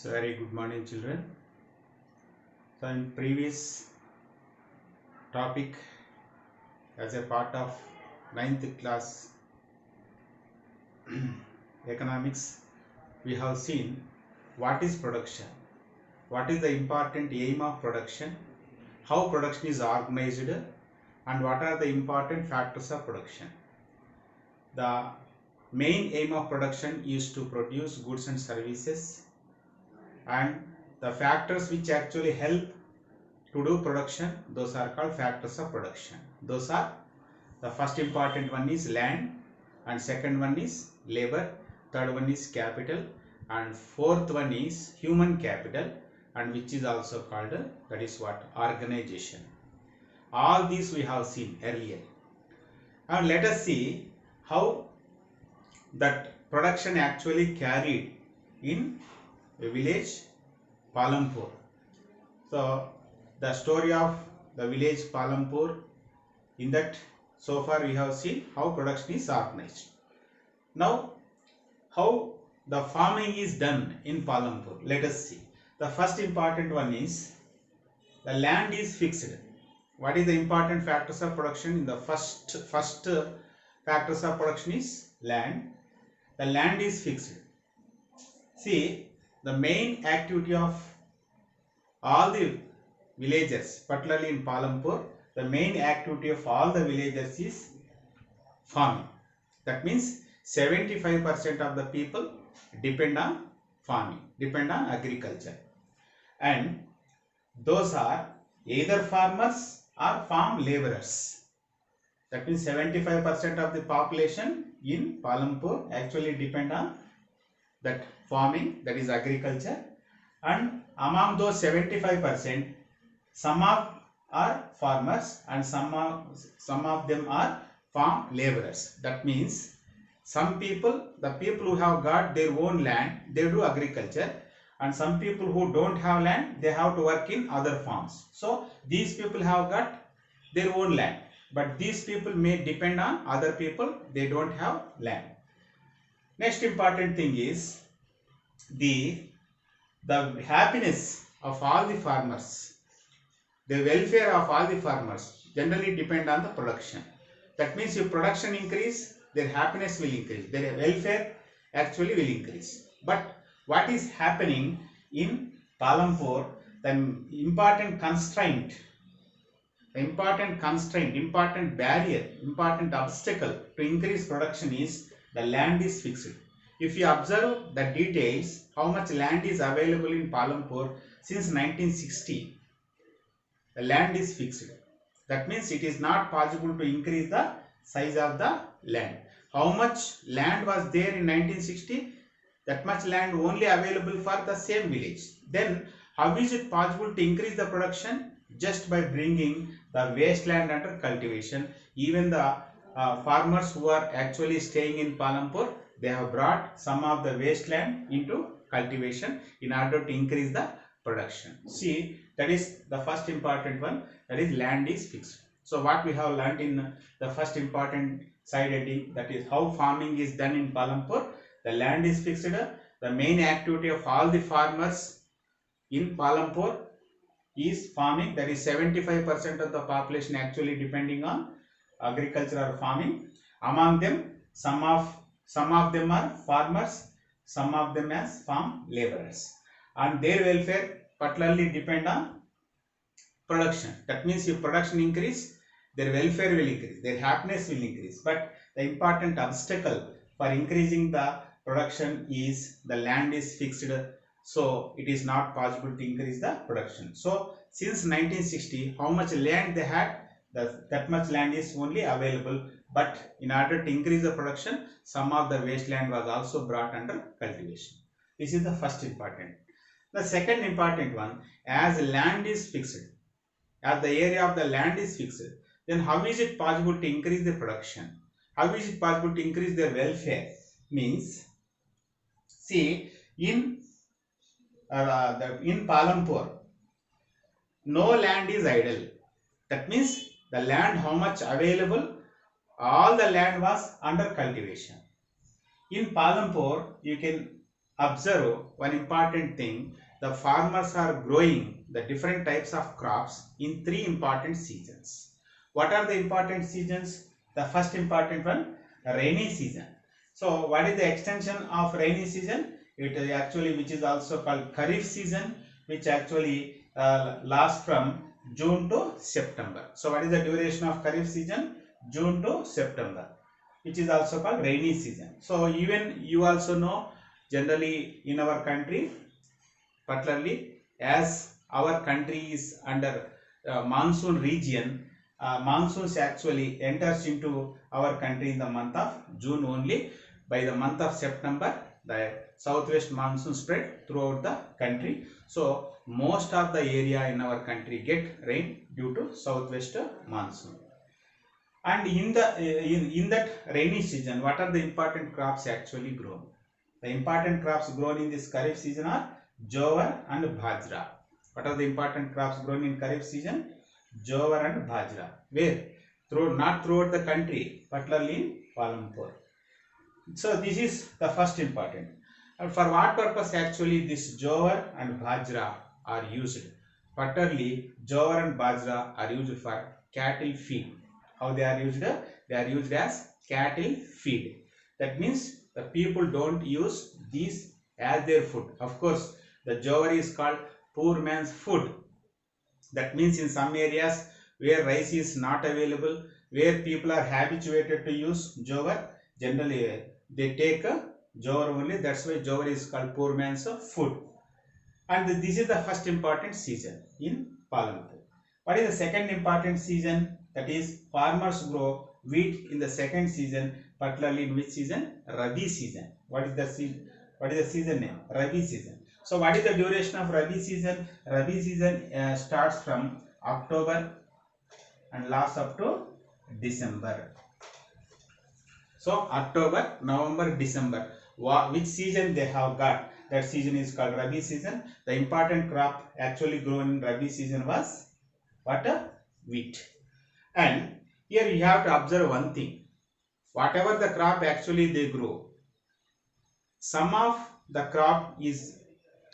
So very good morning, children. So in previous topic, as a part of ninth class economics, we have seen what is production, what is the important aim of production, how production is organized, and what are the important factors of production. The main aim of production is to produce goods and services, and the factors which actually help to do production, those are called factors of production. Those are, the first important one is land, and second one is labor, third one is capital, and fourth one is human capital, and which is also called, that is what, organization. All these we have seen earlier. And let us see how that production actually carried in a village Palampur. So the story of the village Palampur, in that so far we have seen how production is organized. Now how the farming is done in Palampur, let us see. The first important one is the land is fixed. What is the important factors of production? In the first factors of production is land. The land is fixed. See, the main activity of all the villagers, particularly in Palampur, the main activity of all the villagers is farming. That means 75% of the people depend on farming, depend on agriculture. And those are either farmers or farm laborers. That means 75% of the population in Palampur actually depend on that farming, that is agriculture. And among those 75%, some are farmers and some of them are farm laborers. That means some people, the people who have got their own land, they do agriculture, and some people who don't have land, they have to work in other farms. So these people have got their own land, but these people may depend on other people, they don't have land. Next important thing is the happiness of all the farmers, the welfare of all the farmers generally depend on the production. That means if production increase, their happiness will increase, their welfare actually will increase. But what is happening in Palampur, the important constraint, important barrier, important obstacle to increase production is the land is fixed. If you observe the details, how much land is available in Palampur since 1960, the land is fixed. That means it is not possible to increase the size of the land. How much land was there in 1960? That much land only available for the same village. Then how is it possible to increase the production? Just by bringing the wasteland under cultivation. Even the farmers who are actually staying in Palampur, they have brought some of the wasteland into cultivation in order to increase the production. See, that is the first important one, that is land is fixed. So what we have learned in the first important side heading, that is how farming is done in Palampur. The land is fixed. The main activity of all the farmers in Palampur is farming. That is 75% of the population actually depending on agriculture or farming. Among them, some of them are farmers, some of them as farm laborers, and their welfare particularly depend on production. That means if production increase, their welfare will increase, their happiness will increase. But the important obstacle for increasing the production is the land is fixed, so it is not possible to increase the production. So since 1960, how much land they had, that much land is only available. But in order to increase the production, some of the wasteland was also brought under cultivation. This is the first important. The second important one, as land is fixed, as the area of the land is fixed, then how is it possible to increase the production? How is it possible to increase their welfare? Means, see, in Palampur, no land is idle. That means the land how much available, all the land was under cultivation. In Palampur, you can observe one important thing. The farmers are growing the different types of crops in three important seasons. What are the important seasons? The first important one, rainy season. So what is the extension of rainy season? It is actually, which is also called Kharif season, which actually lasts from June to September. So what is the duration of Kharif season? June to September, which is also called rainy season. So even you also know, generally in our country, particularly as our country is under monsoon region, monsoons actually enters into our country in the month of June only. By the month of September, the southwest monsoon spread throughout the country. So most of the area in our country get rain due to southwest monsoon. And in that rainy season, what are the important crops actually grown? The important crops grown in this Kharif season are jowar and bajra. What are the important crops grown in Kharif season? Jowar and bajra. Where? Not throughout the country, particularly in Palampur. So this is the first important. And for what purpose actually this jowar and bajra are used? Particularly jowar and bajra are used for cattle feed. How they are used? They are used as cattle feed. That means the people don't use these as their food. Of course, the jowar is called poor man's food. That means in some areas where rice is not available, where people are habituated to use jowar, generally they take a jowar only. That's why jowar is called poor man's food. And this is the first important season in Palampur. What is the second important season? That is, farmers grow wheat in the second season, particularly in which season? Rabi season. What is the season name? Rabi season. So what is the duration of Rabi season? Rabi season starts from October and lasts up to December. So October, November, December. Which season they have got? That season is called Rabi season. The important crop actually grown in Rabi season was what? Wheat. And here you have to observe one thing. Whatever the crop actually they grow, some of the crop is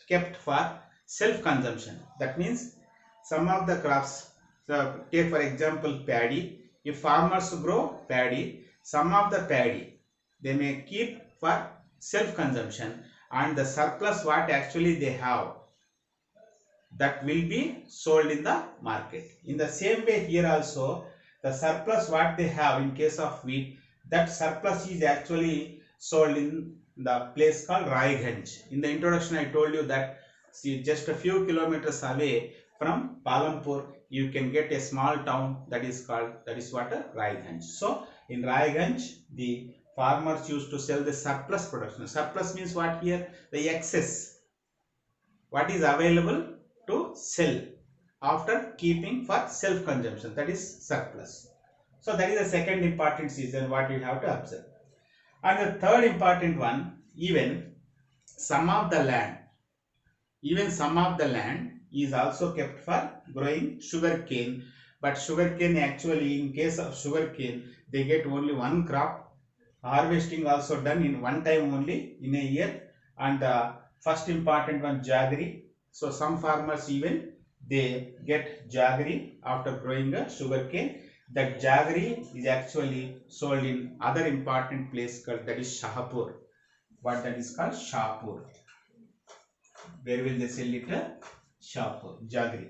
kept for self-consumption. That means some of the crops, so take for example paddy. If farmers grow paddy, some of the paddy they may keep for self-consumption, and the surplus what actually they have, that will be sold in the market. In the same way here also, the surplus what they have in case of wheat, that surplus is actually sold in the place called Raiganj. In the introduction I told you that, see, just a few kilometers away from Palampur you can get a small town that is what? Raiganj. So in Raiganj the farmers used to sell the surplus production. Surplus means what here? The excess, what is available to sell after keeping for self-consumption, that is surplus. So that is the second important season what you have to observe. And the third important one, even some of the land is also kept for growing sugar cane. But sugar cane actually, in case of sugar cane, they get only one crop. Harvesting also done in one time only in a year. And the first important one, jaggery. So some farmers even they get jaggery after growing a sugar cane. That jaggery is actually sold in other important place called, that is Shahpur. What that is called? Shahpur. Where will they sell it? Shahpur, jaggery.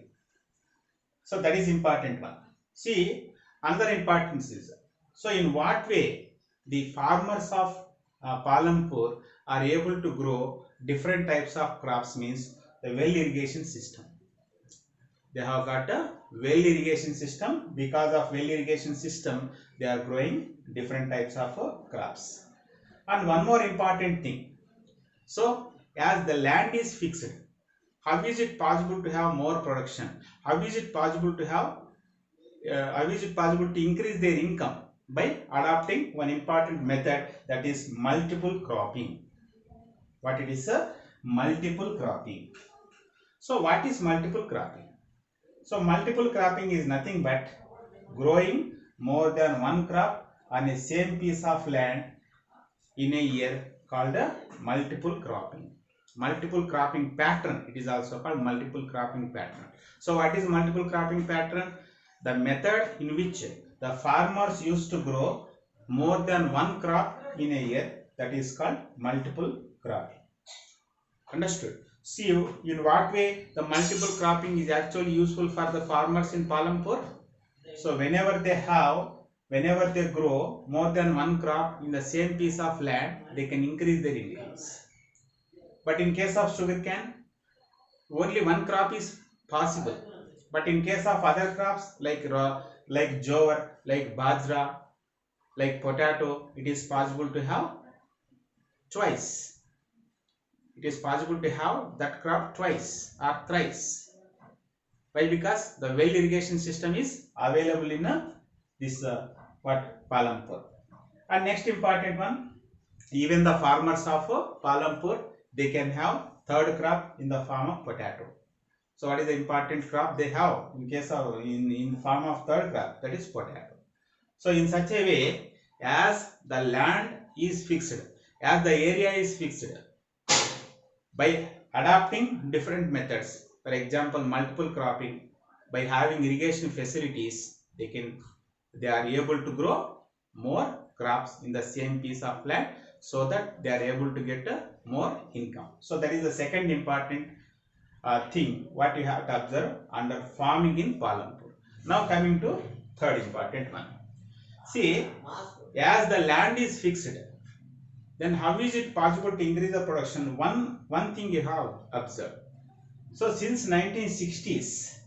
So that is important one. See, another importance is, so in what way the farmers of Palampur are able to grow different types of crops means the well irrigation system. They have got a well irrigation system. Because of well irrigation system, they are growing different types of crops. And one more important thing. So as the land is fixed, how is it possible to have more production? How is it possible to have? How is it possible to increase their income? By adopting one important method, that is multiple cropping. What it is? Multiple cropping. So what is multiple cropping? So multiple cropping is nothing but growing more than one crop on a same piece of land in a year, called a multiple cropping. multiple cropping pattern. It is also called multiple cropping pattern. So what is multiple cropping pattern? The method in which the farmers used to grow more than one crop in a year, that is called multiple cropping. Understood? See, in what way the multiple cropping is actually useful for the farmers in Palampur? So whenever they grow more than one crop in the same piece of land, they can increase their incomes. But in case of sugarcane, only one crop is possible. But in case of other crops like jowar, like bajra, like potato, it is possible to have twice. It is possible to have that crop twice or thrice. Why? Because the well irrigation system is available in this Palampur. And next important one, even the farmers of Palampur, they can have third crop in the form of potato. So what is the important crop they have in case of in form of third crop? That is potato. So in such a way, as the land is fixed, as the area is fixed, by adapting different methods, for example multiple cropping, by having irrigation facilities, they are able to grow more crops in the same piece of land, so that they are able to get more income. So that is the second important thing what you have to observe under farming in Palampur. Now coming to third important one. See, as the land is fixed, then how is it possible to increase the production? One thing you have observed. So since 1960s,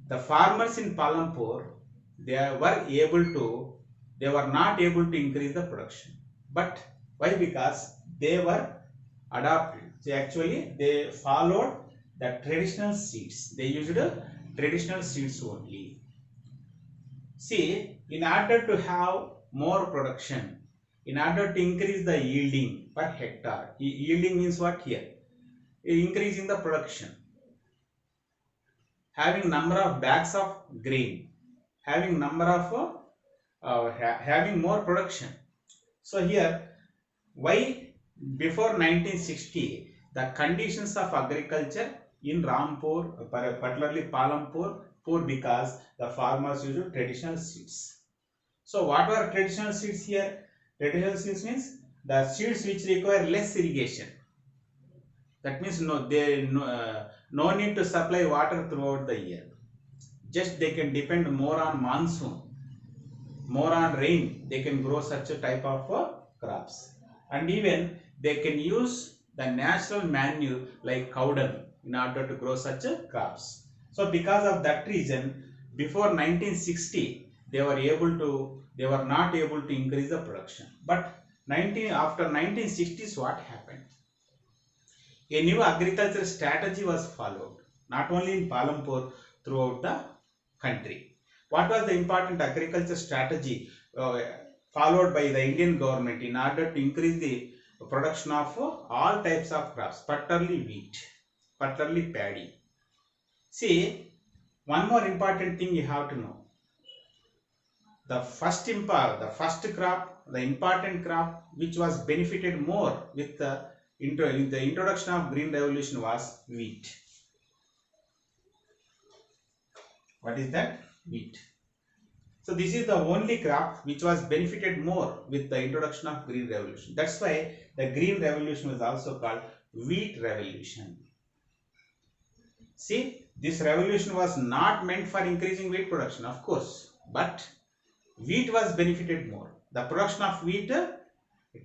the farmers in Palampur, they were not able to increase the production. But why? Because they were adopted. So actually they followed the traditional seeds. They used traditional seeds only. See, in order to have more production, in order to increase the yielding per hectare, yielding means what here? Increasing the production, having number of bags of grain, having number of having more production. So here, why before 1960 the conditions of agriculture in Rampur, particularly Palampur, poor because the farmers used traditional seeds. So what were traditional seeds here? Traditional seeds means the seeds which require less irrigation. That means no need to supply water throughout the year. Just they can depend more on monsoon, more on rain. They can grow such a type of crops, and even they can use the natural manure like cow dung in order to grow such crops. So because of that reason, before 1960 they were not able to increase the production. But after 1960s, what happened? A new agricultural strategy was followed, not only in Palampur, throughout the country. What was the important agriculture strategy followed by the Indian government in order to increase the production of all types of crops, particularly wheat, particularly paddy? See, one more important thing you have to know. The first crop, the important crop which was benefited more with the introduction of Green Revolution was wheat. What is that? Wheat. So this is the only crop which was benefited more with the introduction of Green Revolution. That's why the Green Revolution was also called Wheat Revolution. See, this revolution was not meant for increasing wheat production, of course, but wheat was benefited more. The production of wheat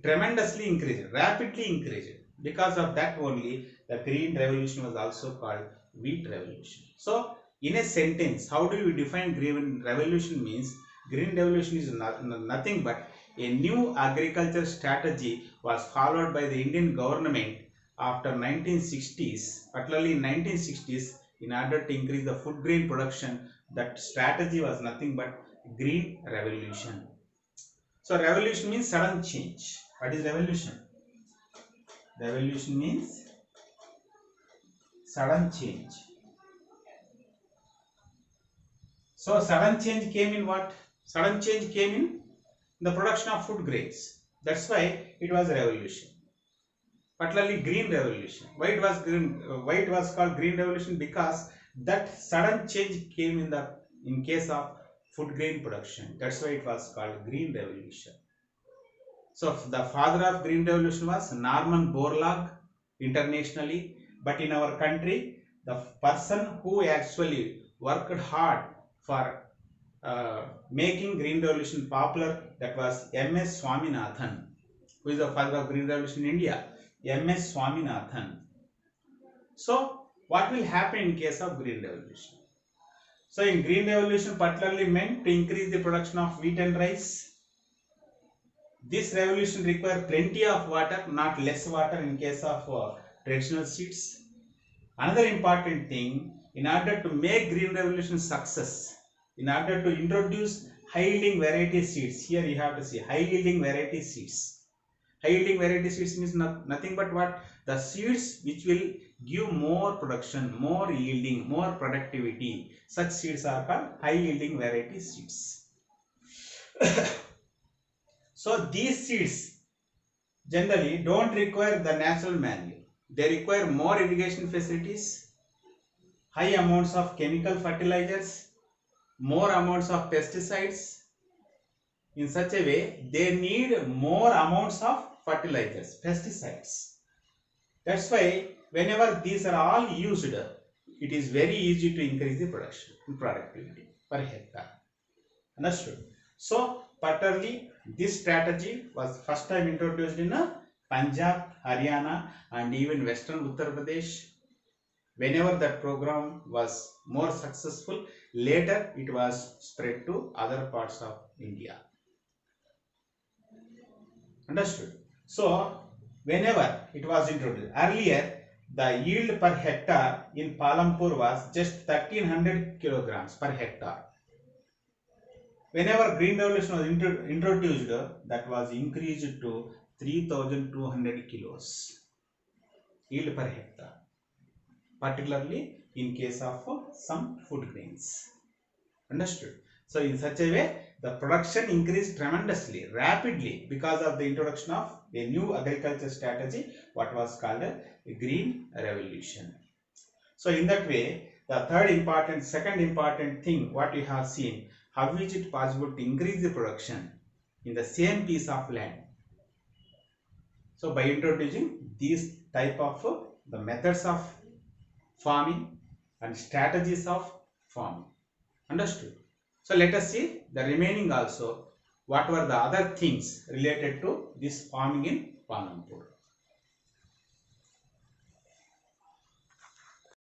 tremendously increased, rapidly increased. Because of that only, the Green Revolution was also called Wheat Revolution. So, in a sentence, how do you define Green Revolution? Means Green Revolution is nothing but a new agriculture strategy was followed by the Indian government after 1960s, particularly in 1960s, in order to increase the food grain production. That strategy was nothing but Green Revolution. So revolution means sudden change. What is revolution? Revolution means sudden change. So sudden change came in what? Sudden change came in the production of food grains. That's why it was a revolution. particularly green revolution. Why it was green? Why it was called green revolution? Because that sudden change came in case of food grain production. That's why it was called green revolution. So the father of green revolution was Norman Borlaug internationally, but in our country, the person who actually worked hard for making green revolution popular, that was M.S. Swaminathan, who is the father of green revolution in India. M.S. Swaminathan. So what will happen in case of green revolution? So in green revolution particularly meant to increase the production of wheat and rice. This revolution requires plenty of water, not less water in case of traditional seeds. Another important thing, in order to make green revolution success, in order to introduce high yielding variety seeds, here you have to see high yielding variety seeds. High yielding variety seeds means nothing but what? The seeds which will give more production, more yielding, more productivity. Such seeds are called high yielding variety seeds. So these seeds generally don't require the natural manure. They require more irrigation facilities, high amounts of chemical fertilizers, more amounts of pesticides. In such a way, they need more amounts of fertilizers, pesticides. That's why whenever these are all used, it is very easy to increase the production and productivity per hectare. Understood? So, particularly this strategy was first time introduced in Punjab, Haryana and even Western Uttar Pradesh. Whenever that program was more successful, later it was spread to other parts of India. Understood? So, whenever it was introduced, earlier the yield per hectare in Palampur was just 1300 kilograms per hectare. Whenever green revolution was introduced, that was increased to 3200 kilos yield per hectare, particularly in case of some food grains. Understood? So in such a way, the production increased tremendously, rapidly, because of the introduction of a new agriculture strategy, what was called a green revolution. So in that way, the second important thing what we have seen, how is it possible to increase the production in the same piece of land? So by introducing these type of the methods of farming and strategies of farming. Understood? So let us see the remaining also. What were the other things related to this farming in Palampur?